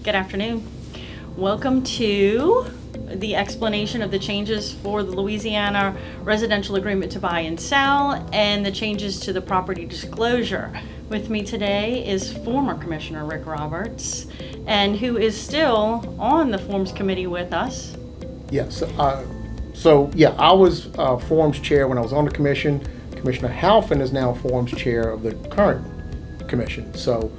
Good afternoon. Welcome to the explanation of the changes for the Louisiana residential agreement to buy and sell and the changes to the property disclosure. With me today is former Commissioner Rick Roberts, and who is still on the Forms Committee with us. Yes. I was Forms Chair when I was on the commission. Commissioner Halphen is now Forms Chair of the current commission. So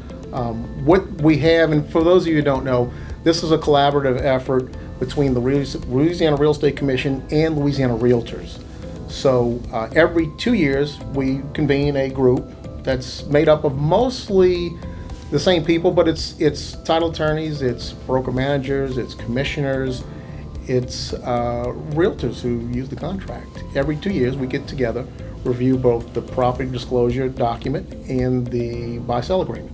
what we have, and for those of you who don't know, this is a collaborative effort between the Louisiana Real Estate Commission and Louisiana Realtors. So every 2 years we convene a group that's made up of mostly the same people, but it's title attorneys, it's broker managers, it's commissioners, it's realtors who use the contract. Every 2 years we get together, review both the property disclosure document and the buy-sell agreement.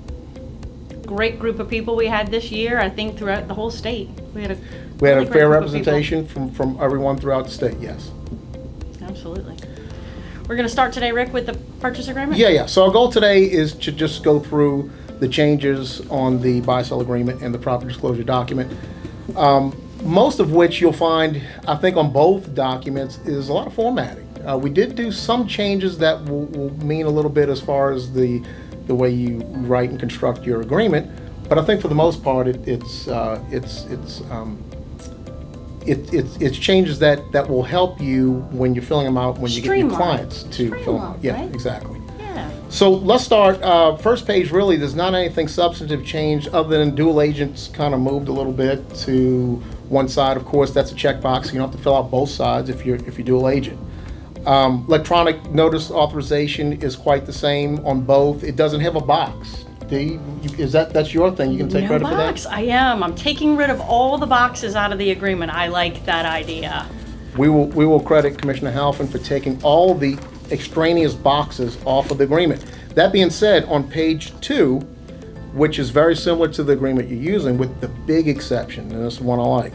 Great group of people we had this year, I think throughout the whole state. We had a fair representation from everyone throughout the state, yes. Absolutely. We're going to start today, Rick, with the purchase agreement? Yeah. So our goal today is to just go through the changes on the buy-sell agreement and the property disclosure document. Most of which you'll find, I think, on both documents is a lot of formatting. We did do some changes that will mean a little bit as far as the way you write and construct your agreement, but I think for the most part it's changes that will help you when you're filling them out, when you get your clients to fill them out. Yeah, right? Exactly. Yeah. So let's start. First page, really, there's not anything substantive changed other than dual agents kind of moved a little bit to one side. Of course, that's a checkbox. You don't have to fill out both sides if you're dual agent. Electronic notice authorization is quite the same on both. It doesn't have a box. That's your thing? You can take credit for that? Box. I am. I'm taking rid of all the boxes out of the agreement. I like that idea. We will credit Commissioner Halphen for taking all the extraneous boxes off of the agreement. That being said, on page 2, which is very similar to the agreement you're using, with the big exception, and this is one I like.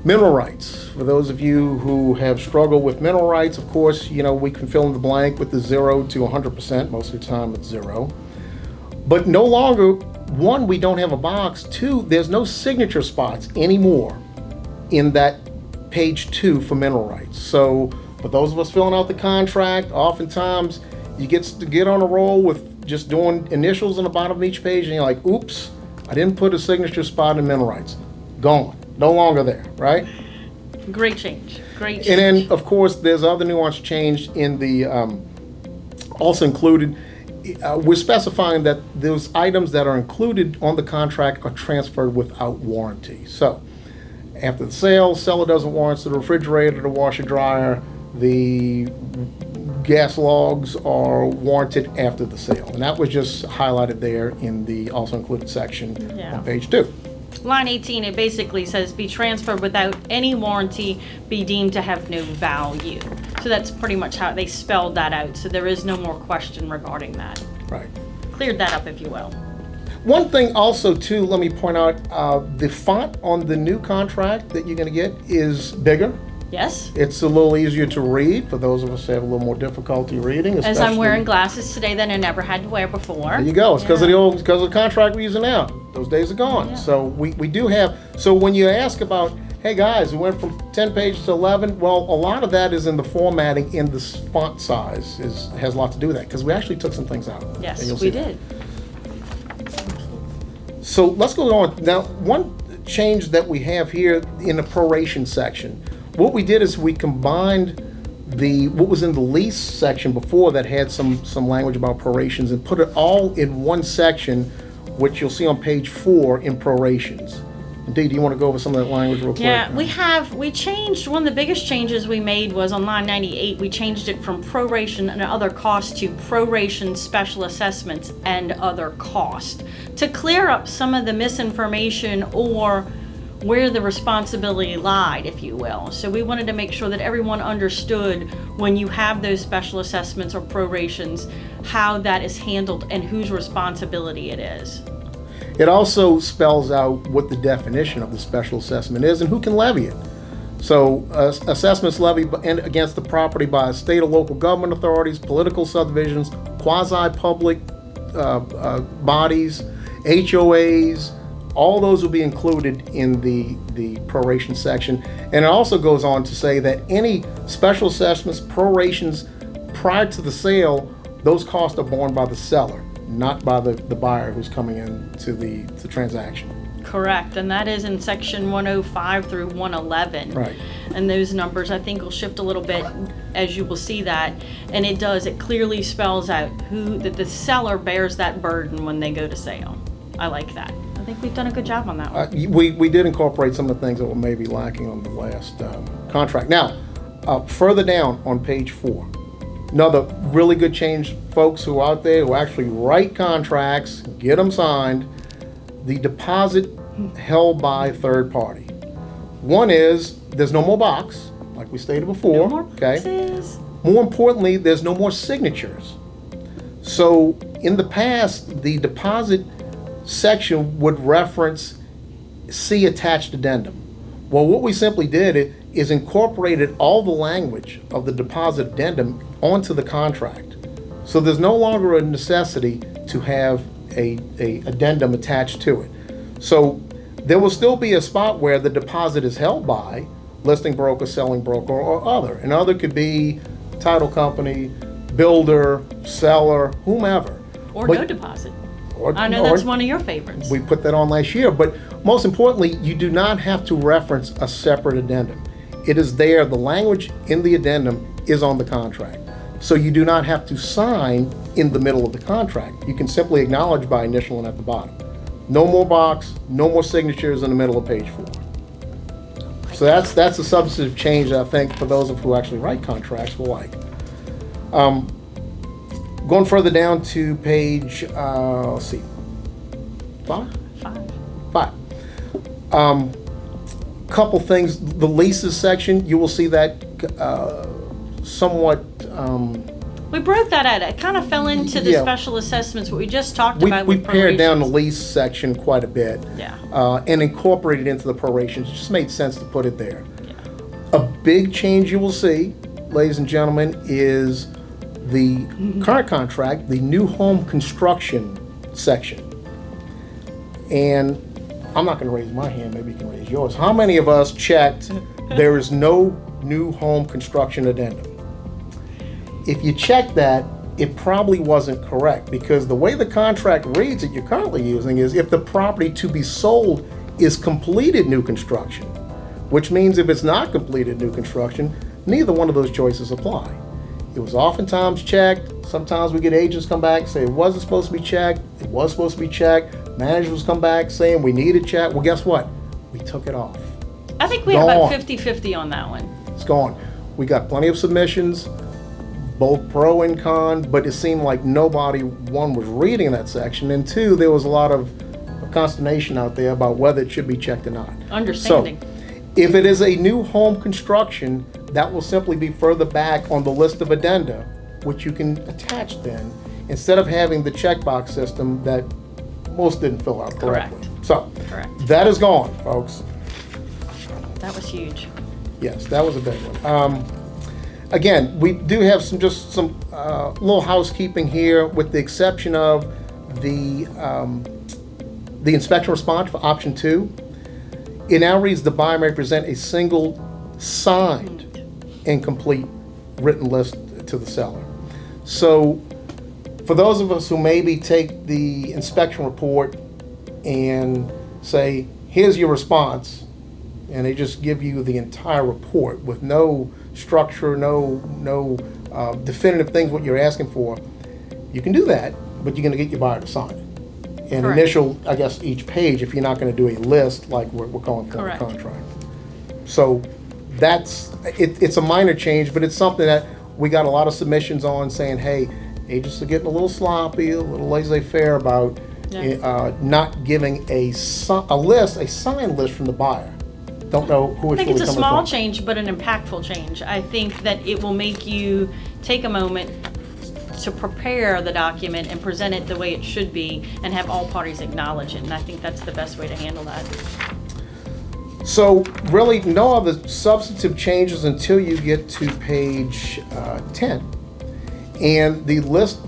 Mineral rights. For those of you who have struggled with mineral rights, of course, we can fill in the blank with the 0 to 100%. Most of the time it's 0. But no longer, 1, we don't have a box. 2, there's no signature spots anymore in that page 2 for mineral rights. So for those of us filling out the contract, oftentimes you get to get on a roll with just doing initials on the bottom of each page, and you're like, oops, I didn't put a signature spot in mineral rights. Gone. No longer there, right? Great change. Great change. And then, of course, there's other nuance change in the also included. We're specifying that those items that are included on the contract are transferred without warranty. So after the sale, seller doesn't warrant the refrigerator, the washer dryer, the gas logs are warranted after the sale. And that was just highlighted there in the also included section on page 2. Line 18, it basically says be transferred without any warranty, be deemed to have no value. So that's pretty much how they spelled that out. So there is no more question regarding that. Right. Cleared that up, if you will. One thing also, too, let me point out, the font on the new contract that you're going to get is bigger. Yes. It's a little easier to read for those of us who have a little more difficulty reading. As I'm wearing glasses today that I never had to wear before. There you go. It's because of the contract we're using now. Those days are gone. Yeah. So we do have. So when you ask about, hey guys, we went from 10 pages to 11. Well, a lot of that is in the formatting, in the font size has a lot to do with that, because we actually took some things out. Yes, we did. So let's go on. Now, one change that we have here in the proration section. What we did is we combined what was in the lease section before that had some language about prorations and put it all in one section, which you'll see on page 4 in prorations. Dee, do you want to go over some of that language real quick? Yeah, we changed, one of the biggest changes we made was on line 98, we changed it from proration and other costs to proration special assessments and other cost to clear up some of the misinformation or where the responsibility lied, if you will. So we wanted to make sure that everyone understood when you have those special assessments or prorations, how that is handled and whose responsibility it is. It also spells out what the definition of the special assessment is and who can levy it. So assessments levied against the property by state or local government authorities, political subdivisions, quasi-public bodies, HOAs, all those will be included in the proration section. And it also goes on to say that any special assessments, prorations prior to the sale, those costs are borne by the seller, not by the buyer who's coming into the transaction. Correct, and that is in section 105 through 111. Right. And those numbers, I think, will shift a little bit as you will see that. And it clearly spells out that the seller bears that burden when they go to sale. I like that. I think we've done a good job on that one. We did incorporate some of the things that were maybe lacking on the last contract. Now, further down on page 4, another really good change, folks who are out there who actually write contracts, get them signed, the deposit held by third party. One is there's no more box, like we stated before. No more boxes. More importantly, there's no more signatures. So in the past, the deposit section would reference see attached addendum. Well, what we simply did is incorporated all the language of the deposit addendum onto the contract. So there's no longer a necessity to have a addendum attached to it. So there will still be a spot where the deposit is held by listing broker, selling broker, or other. And other could be title company, builder, seller, whomever. Or no deposit. I know that's one of your favorites. We put that on last year, but most importantly, you do not have to reference a separate addendum. It is there. The language in the addendum is on the contract. So you do not have to sign in the middle of the contract. You can simply acknowledge by initialing at the bottom. No more box, no more signatures in the middle of page 4. So that's a substantive change that I think for those of who actually write contracts will like. Going further down to page, let's see, 5? 5. Couple things. The leases section, you will see that somewhat. We broke that out. It kind of fell into the special assessments, what we just talked about. We pared down the lease section quite a bit. Yeah. And incorporated into the prorations. It just made sense to put it there. Yeah. A big change you will see, ladies and gentlemen, is the current contract, the new home construction section. And I'm not going to raise my hand, maybe you can raise yours. How many of us checked there is no new home construction addendum? If you check that, it probably wasn't correct, because the way the contract reads that you're currently using is if the property to be sold is completed new construction, which means if it's not completed new construction, neither one of those choices apply. It was oftentimes checked. Sometimes we get agents come back and say it wasn't supposed to be checked. It was supposed to be checked. Managers come back saying we need it checked. Well, guess what? We took it off. I think we have about 50-50 on that one. It's gone. We got plenty of submissions, both pro and con, but it seemed like nobody, one, was reading that section, and two, there was a lot of consternation out there about whether it should be checked or not. Understanding. So, if it is a new home construction, that will simply be further back on the list of addenda, which you can attach then, instead of having the checkbox system that most didn't fill out correctly. Correct. So, Correct. that is gone, folks. That was huge. Yes, that was a big one. Again, we do have some little housekeeping here, with the exception of the inspection response for option 2. It now reads the buyer may present a single signed and complete written list to the seller. So for those of us who maybe take the inspection report and say, here's your response, and they just give you the entire report with no structure, no definitive things what you're asking for, you can do that, but you're going to get your buyer to sign it. And Correct. Initial, I guess, each page if you're not going to do a list like we're calling for a Correct. contract. So that's, it's a minor change, but it's something that we got a lot of submissions on saying, hey, agents are getting a little sloppy, a little laissez-faire about not giving a signed list from the buyer. Don't know who it's I think really it's a coming small from. change, but an impactful change. I think that it will make you take a moment to prepare the document and present it the way it should be and have all parties acknowledge it. And I think that's the best way to handle that. So really no other substantive changes until you get to page 10. And the list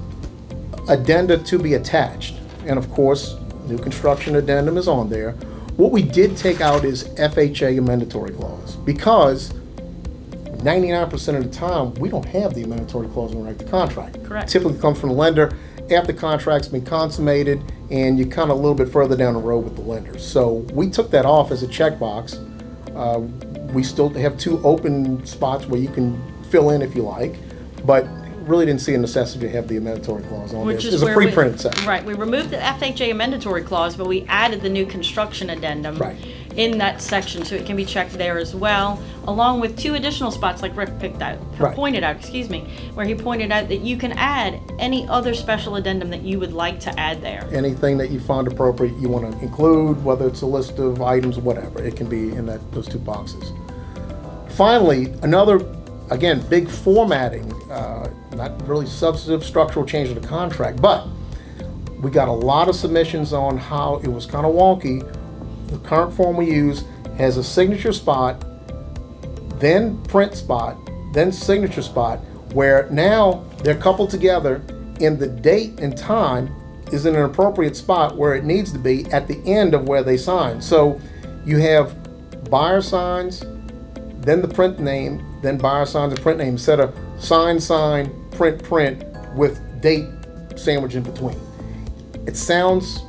addenda to be attached. And of course, New construction addendum is on there. What we did take out is FHA amendatory clause, because 99% of the time, we don't have the amendatory clause when we write the contract. Correct. Typically comes from the lender after the contract's been consummated, and you're kind of a little bit further down the road with the lender. So we took that off as a checkbox. We still have 2 open spots where you can fill in if you like, but really didn't see a necessity to have the amendatory clause on Which there. is It's a where pre-printed section. Right, we removed the FHA amendatory clause, but we added the new construction addendum Right. in that section, so it can be checked there as well, along with 2 additional spots like Rick Right. pointed out, where he pointed out that you can add any other special addendum that you would like to add there. Anything that you find appropriate you want to include, whether it's a list of items or whatever, it can be in those 2 boxes. Finally, another, again, big formatting, not really substantive structural change of the contract, but we got a lot of submissions on how it was kind of wonky. The current form we use has a signature spot, then print spot, then signature spot, where now they're coupled together and the date and time is in an appropriate spot where it needs to be at the end of where they sign. So you have buyer signs, then the print name, then buyer signs and print name, instead of sign, print with date sandwiched in between. It sounds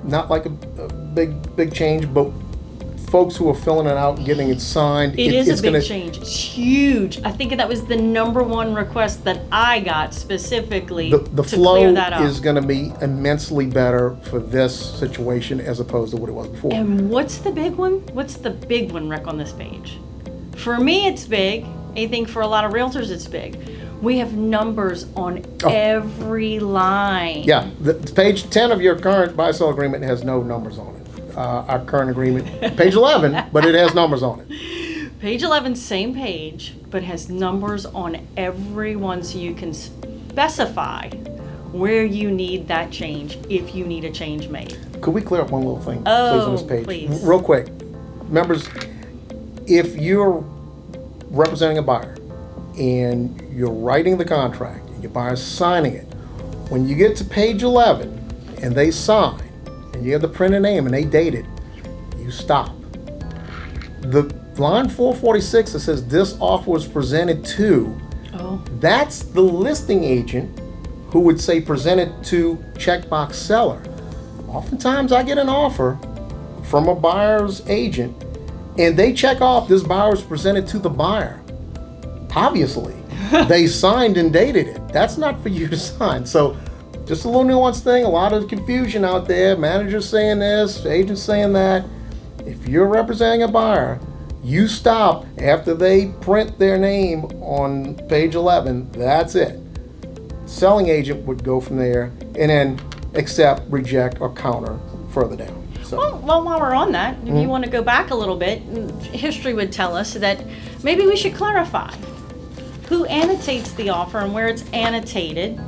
not like a big change, but folks who are filling it out and getting it signed, It is it's a big gonna, change. It's huge. I think that was the #1 request that I got specifically the to flow clear that up. is going to be immensely better for this situation as opposed to what it was before. And what's the big one? What's the big one, Rick, on this page? For me, it's big. I think for a lot of realtors, it's big. We have numbers on every line. Yeah, the page 10 of your current buy-sell agreement has no numbers on it. Our current agreement, page 11, but it has numbers on it. Page 11, same page, but has numbers on every one, so you can specify where you need that change if you need a change made. Could we clear up one little thing, please, Oh, on this page? please. Real quick. Members, if you're representing a buyer and you're writing the contract and your buyer's signing it, when you get to page 11 and they sign and you have the printer name and they date it, you stop. The line 446 that says this offer was presented to, that's the listing agent who would say presented to checkbox seller. Oftentimes I get an offer from a buyer's agent and they check off this buyer was presented to the buyer. Obviously, they signed and dated it. That's not for you to sign. So just a little nuanced thing, a lot of confusion out there. Managers saying this, agents saying that. If you're representing a buyer, you stop after they print their name on page 11, that's it. Selling agent would go from there and then accept, reject, or counter further down. So. Well, while we're on that, if you want to go back a little bit, history would tell us that maybe we should clarify who annotates the offer and where it's annotated.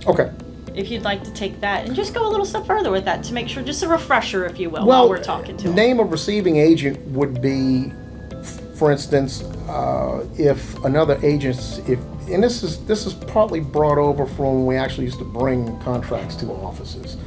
Okay. If you'd like to take that and just go a little step further with that to make sure, just a refresher, if you will, while we're talking to them. Name of receiving agent would be, for instance, if another agent, and this is partly brought over from when we actually used to bring contracts to offices.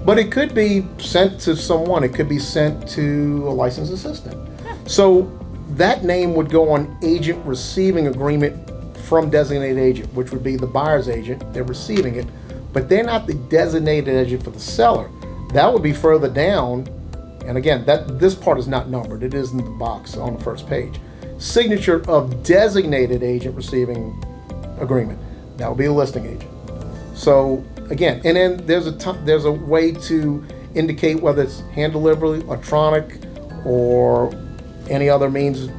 But it could be sent to someone. It could be sent to a licensed assistant. Yeah. So that name would go on agent receiving agreement from designated agent, which would be the buyer's agent. They're receiving it, but they're not the designated agent for the seller. That would be further down. And again, this part is not numbered. It is in the box on the first page. Signature of designated agent receiving agreement. That would be a listing agent. So again, and then there's a way to indicate whether it's hand delivery, electronic, or any other means.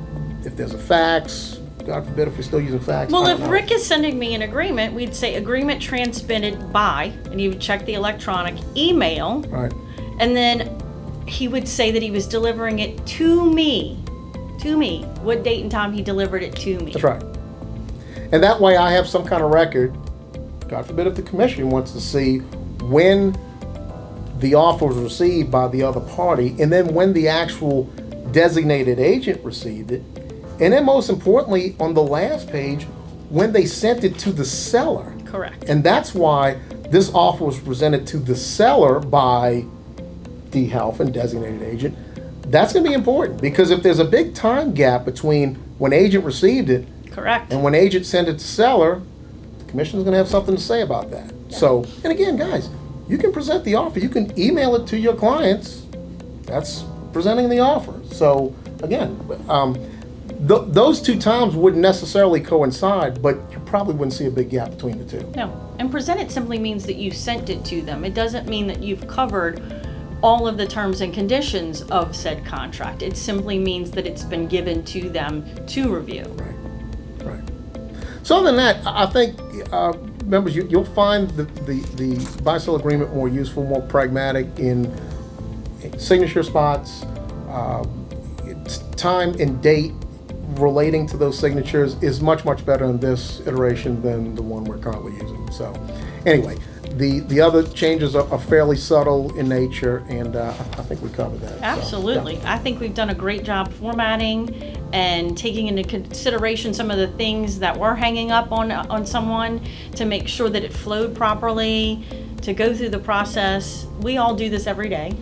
If there's a fax, God forbid if we're still using fax. Well, if Rick is sending me an agreement, we'd say agreement transmitted by, and he would check the electronic email. Right. And then he would say that he was delivering it to me. What date and time he delivered it to me. That's right. And that way I have some kind of record. God forbid if the commission wants to see when the offer was received by the other party, and then when the actual designated agent received it, and then most importantly on the last page, when they sent it to the seller. Correct. And that's why this offer was presented to the seller by the Halphen designated agent, that's going to be important, because if there's a big time gap between when agent received it Correct. and when agent sent it to seller, the commission's going to have something to say about that. Yeah. So, and again, guys, you can present the offer, you can email it to your clients. That's presenting the offer. So again, those two times wouldn't necessarily coincide, but you probably wouldn't see a big gap between the two. No, and present it simply means that you sent it to them. It doesn't mean that you've covered all of the terms and conditions of said contract. It simply means that it's been given to them to review. Right. So other than that, I think members, you'll find the buy-sell agreement more useful, more pragmatic in signature spots, time and date relating to those signatures is much better in this iteration than the one we're currently using. So anyway, the other changes are fairly subtle in nature, and I think we covered that. Absolutely. So, yeah. I think we've done a great job formatting and taking into consideration some of the things that were hanging up on someone to make sure that it flowed properly, to go through the process. We all do this every day.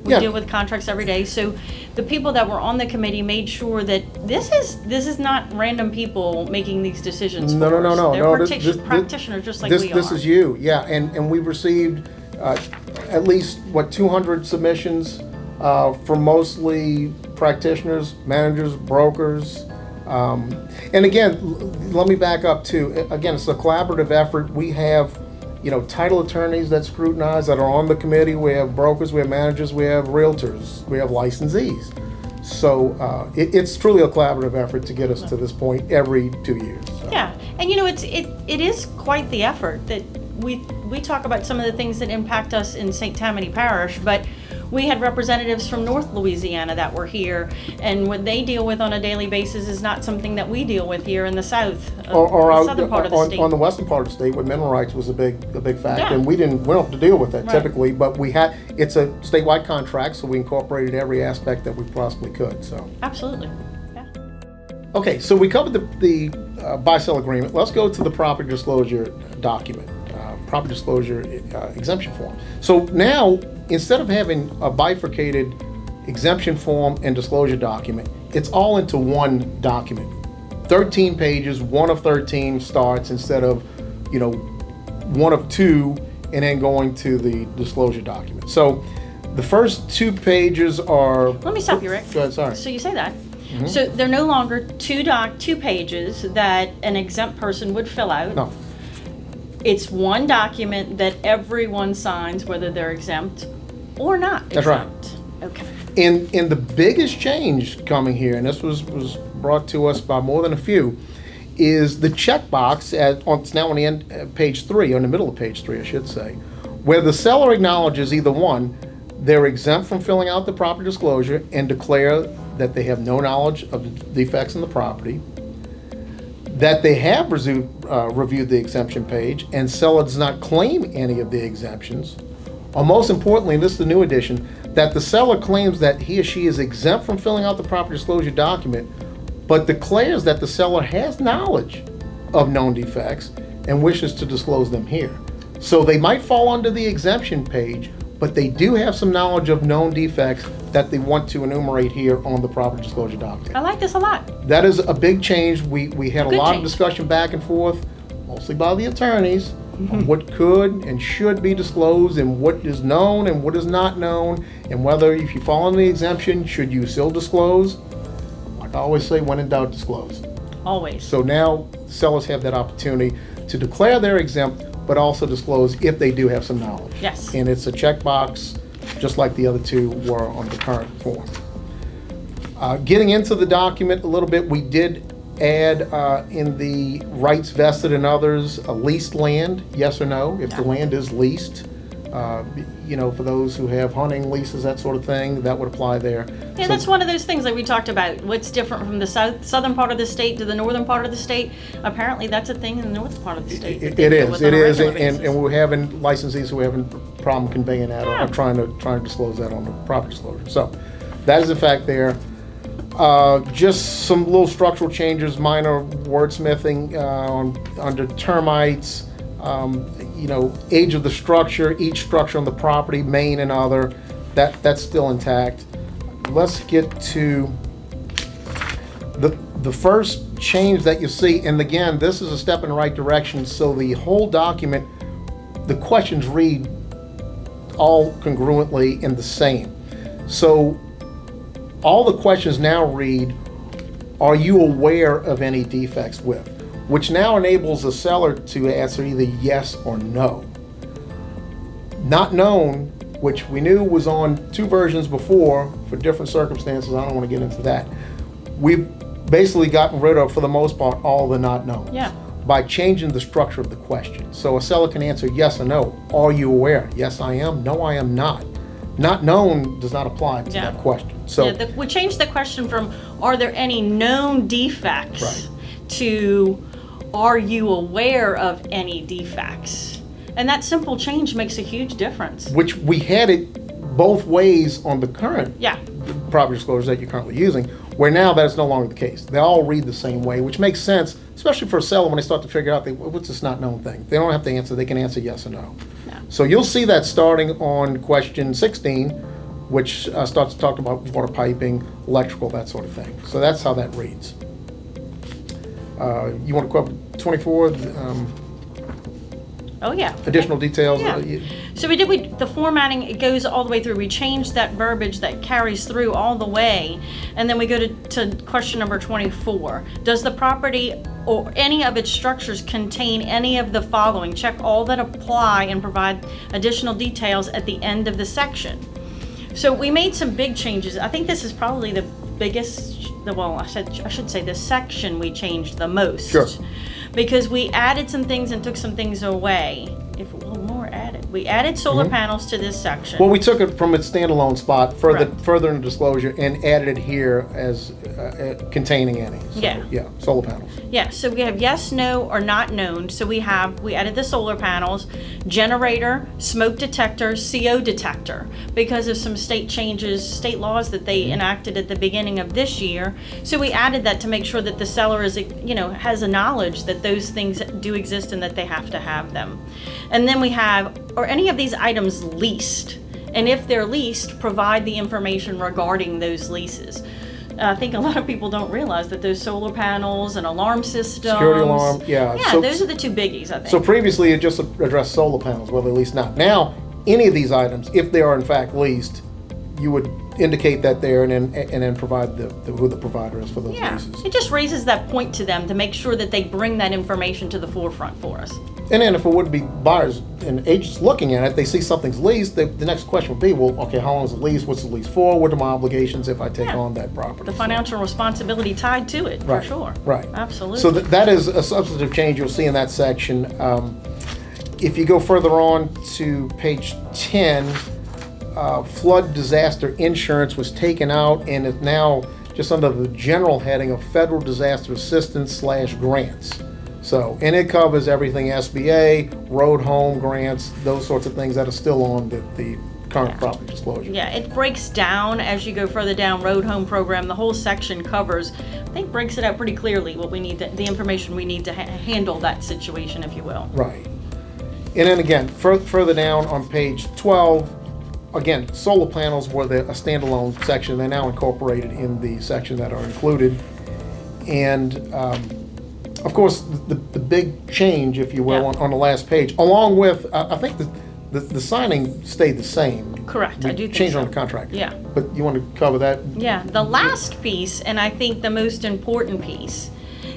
We Yeah. deal with contracts every day. So the people that were on the committee made sure that this is not random people making these decisions for us. They're practitioners just like we are. This is you, yeah, and we've received at least, 200 submissions from mostly practitioners, managers, brokers. And again, let me back up too. Again, it's a collaborative effort. We have title attorneys that scrutinize, that are on the committee. We have brokers, we have managers, we have realtors, we have licensees. So it's truly a collaborative effort to get us to this point every 2 years. So. Yeah, and it is quite the effort that we talk about some of the things that impact us in St. Tammany Parish, but we had representatives from North Louisiana that were here, and what they deal with on a daily basis is not something that we deal with here in the south, or southern part of the state. On the western part of the state, where mineral rights was a big factor, Yeah. and we don't have to deal with that Right. typically, but it's a statewide contract, so we incorporated every aspect that we possibly could. So. Absolutely. Yeah. Okay, so we covered the buy-sell agreement. Let's go to the property disclosure document, property disclosure exemption form. So now, instead of having a bifurcated exemption form and disclosure document, it's all into one document. 13 pages, one of 13 starts instead of, one of two, and then going to the disclosure document. So the first 2 pages are... Let me stop you, Rick. Go ahead, sorry. So you say that. So they're no longer two pages that an exempt person would fill out. No. It's one document that everyone signs, whether they're exempt or not That's right. exempt. Okay. And the biggest change coming here, and this was brought to us by more than a few, is the checkbox it's now on the end, page 3, or in the middle of page 3, I should say, where the seller acknowledges either one, they're exempt from filling out the property disclosure and declare that they have no knowledge of the defects in the property, that they have reviewed the exemption page and seller does not claim any of the exemptions, or most importantly, and this is the new addition, that the seller claims that he or she is exempt from filling out the property disclosure document, but declares that the seller has knowledge of known defects and wishes to disclose them here. So they might fall under the exemption page, but they do have some knowledge of known defects that they want to enumerate here on the property disclosure document. I like this a lot. That is a big change. We had a Good lot change. of discussion back and forth, mostly by the attorneys, on what could and should be disclosed and what is known and what is not known, and whether, if you fall under the exemption, should you still disclose? Like I always say, when in doubt, disclose. Always. So now sellers have that opportunity to declare they're exempt, but also disclose if they do have some knowledge. Yes. And it's a checkbox, just like the other 2 were on the current form. Getting into the document a little bit, we did add in the rights vested in others, a leased land, yes or no, if the land is leased. For those who have hunting leases, that sort of thing, that would apply there. Yeah, So- that's one of those things that we talked about. What's different from the southern part of the state to the northern part of the state? Apparently, that's a thing in the northern part of the state. that It they deal is, with on a regular and basis. we're having licensees who are having problem conveying that Yeah. or trying to disclose that on the property disclosure. So that is in fact there. Just some little structural changes, minor wordsmithing under termites, age of the structure, each structure on the property, main and other, that's still intact. Let's get to the first change that you see, and again, this is a step in the right direction. So the whole document, the questions read all congruently and the same. So all the questions now read, are you aware of any defects with? Which now enables the seller to answer either yes or no. Not known, which we knew was on 2 versions before for different circumstances. I don't want to get into that. We've basically gotten rid of, for the most part, all the not knowns. Yeah. By changing the structure of the question. So a seller can answer yes or no. Are you aware? Yes, I am. No, I am not. Not known does not apply to that question. So we changed the question from are there any known defects to are you aware of any defects? And that simple change makes a huge difference. Which we had it both ways on the current Yeah. property disclosures that you're currently using, where now that's no longer the case. They all read the same way, which makes sense, especially for a seller when they start to figure out what's this not known thing. They don't have to answer, they can answer yes or no. So you'll see that starting on question 16, which starts to talk about water piping, electrical, that sort of thing. So that's how that reads. You want to cover 24? Oh, yeah. Additional details? Yeah. So the formatting, it goes all the way through. We changed that verbiage that carries through all the way. And then we go to question number 24. Does the property or any of its structures contain any of the following? Check all that apply and provide additional details at the end of the section. So we made some big changes. I think this is probably the biggest, I should say the section we changed the most. Sure. Because we added some things and took some things away. More added. We added solar panels to this section. Well, we took it from its standalone spot further in the disclosure and added it here as containing any. So, yeah, solar panels. Yeah, so we have yes, no, or not known. So we added the solar panels, generator, smoke detector, CO detector, because of some state changes, state laws that they enacted at the beginning of this year. So we added that to make sure that the seller is, has a knowledge that those things do exist and that they have to have them. And then we have, are any of these items leased? And if they're leased, provide the information regarding those leases. I think a lot of people don't realize that those solar panels and alarm systems. Security alarm, yeah. Yeah, so, those are the 2 biggies, I think. So previously it just addressed solar panels, well, at least not. Now, any of these items, if they are in fact leased, you would indicate that there and then provide who the provider is for those leases. It just raises that point to them to make sure that they bring that information to the forefront for us. And then if it would be buyers and agents looking at it, they see something's leased, the next question would be, well, okay, how long is the lease? What's the lease for? What are my obligations if I take on that property? The financial responsibility tied to it, for sure. Right. Absolutely. So that is a substantive change you'll see in that section. If you go further on to page 10, flood disaster insurance was taken out and is now just under the general heading of federal disaster assistance / grants. So, and it covers everything SBA, road home grants, those sorts of things that are still on the current property disclosure. Yeah, it breaks down as you go further down, road home program, the whole section covers, I think breaks it out pretty clearly what we need, the information we need to handle that situation, if you will. Right. And then again, further down on page 12, again, solar panels were a standalone section. They're now incorporated in the section that are included. And of course, the big change, if you will, on the last page, along with, I think the signing stayed the same. Correct, I do think changed so. On the contract. Yeah. But you want to cover that? Yeah, the last piece, and I think the most important piece,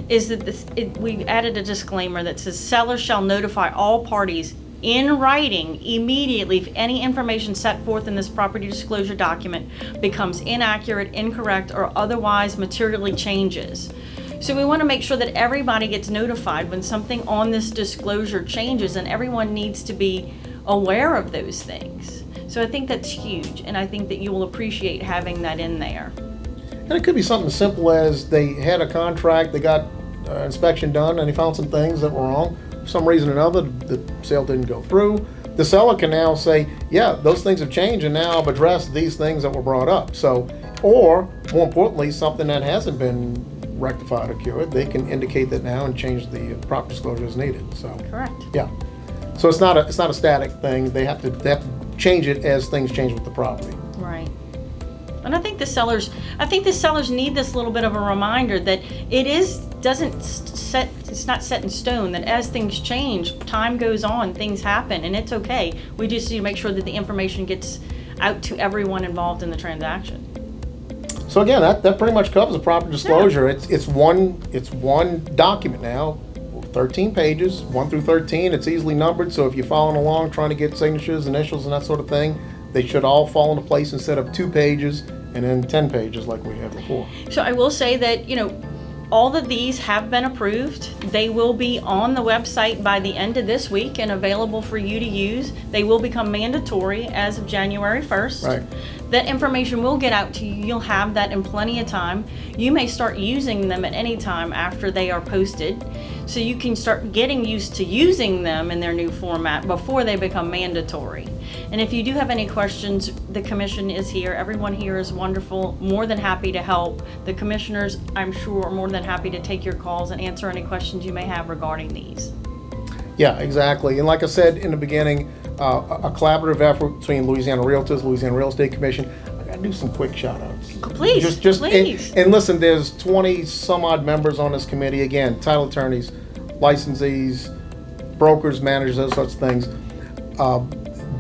is that we added a disclaimer that says sellers shall notify all parties in writing immediately if any information set forth in this property disclosure document becomes inaccurate, incorrect, or otherwise materially changes. So we want to make sure that everybody gets notified when something on this disclosure changes, and everyone needs to be aware of those things. So I think that's huge, and I think that you will appreciate having that in there. And it could be something as simple as they had a contract, they got inspection done, and they found some things that were wrong. For some reason or another, the sale didn't go through. The seller can now say, yeah, those things have changed, and now I've addressed these things that were brought up. So, or more importantly, something that hasn't been rectified or cured, they can indicate that now and change the property disclosure as needed. So, Correct. Yeah. So it's not a static thing. They have to change it as things change with the property. Right. And I think the sellers need this little bit of a reminder that it's not set in stone, that as things change, time goes on, things happen, and it's okay. We just need to make sure that the information gets out to everyone involved in the transaction. So again, that pretty much covers the proper disclosure. Yeah. It's one document now, 13 pages, 1 through 13. It's easily numbered, so if you're following along trying to get signatures, initials, and that sort of thing, they should all fall into place instead of 2 pages and then 10 pages like we had before. So I will say that, all of these have been approved. They will be on the website by the end of this week and available for you to use. They will become mandatory as of January 1st. Right. That information will get out to you. You'll have that in plenty of time. You may start using them at any time after they are posted. So you can start getting used to using them in their new format before they become mandatory. And if you do have any questions, the commission is here. Everyone here is wonderful, more than happy to help. The commissioners, I'm sure, are more than happy to take your calls and answer any questions you may have regarding these. Yeah, exactly. And like I said in the beginning, a collaborative effort between Louisiana Realtors, Louisiana Real Estate Commission. I gotta do some quick shout outs. Please, please. And listen, there's 20 some odd members on this committee. Again, title attorneys, licensees, brokers, managers, those sorts of things.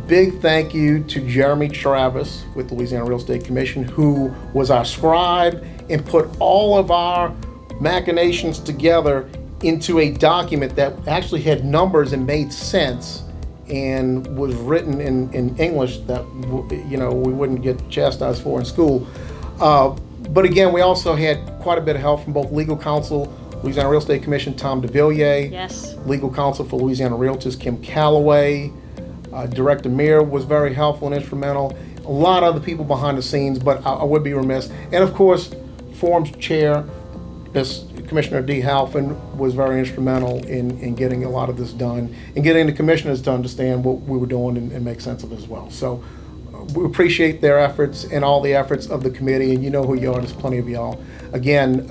Big thank you to Jeremy Travis with the Louisiana Real Estate Commission, who was our scribe and put all of our machinations together into a document that actually had numbers and made sense and was written in English that we wouldn't get chastised for in school. But again, we also had quite a bit of help from both legal counsel, Louisiana Real Estate Commission, Tom DeVilliers. Yes. Legal counsel for Louisiana Realtors, Kim Calloway. Director Mir was very helpful and instrumental. A lot of other people behind the scenes, but I would be remiss. And of course, Forum's chair, Commissioner D. Halphen, was very instrumental in getting a lot of this done and getting the commissioners to understand what we were doing and make sense of it as well. So we appreciate their efforts and all the efforts of the committee, and you know who you are, there's plenty of y'all. Again,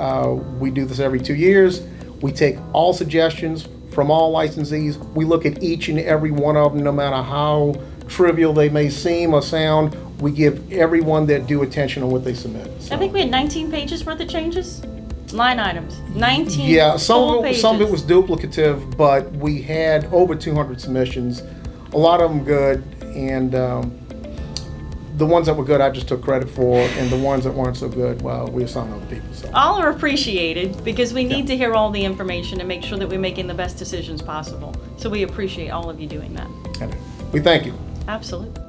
we do this every 2 years. We take all suggestions from all licensees. We look at each and every one of them, no matter how trivial they may seem or sound. We give everyone their due attention on what they submit. So. I think we had 19 pages worth of changes. Line items, 19 Yeah, full pages. Some of it was duplicative, but we had over 200 submissions. A lot of them good, and the ones that were good I just took credit for, and the ones that weren't so good, well, we assigned other people. So. All are appreciated because we need to hear all the information and make sure that we're making the best decisions possible. So we appreciate all of you doing that. We thank you. Absolutely.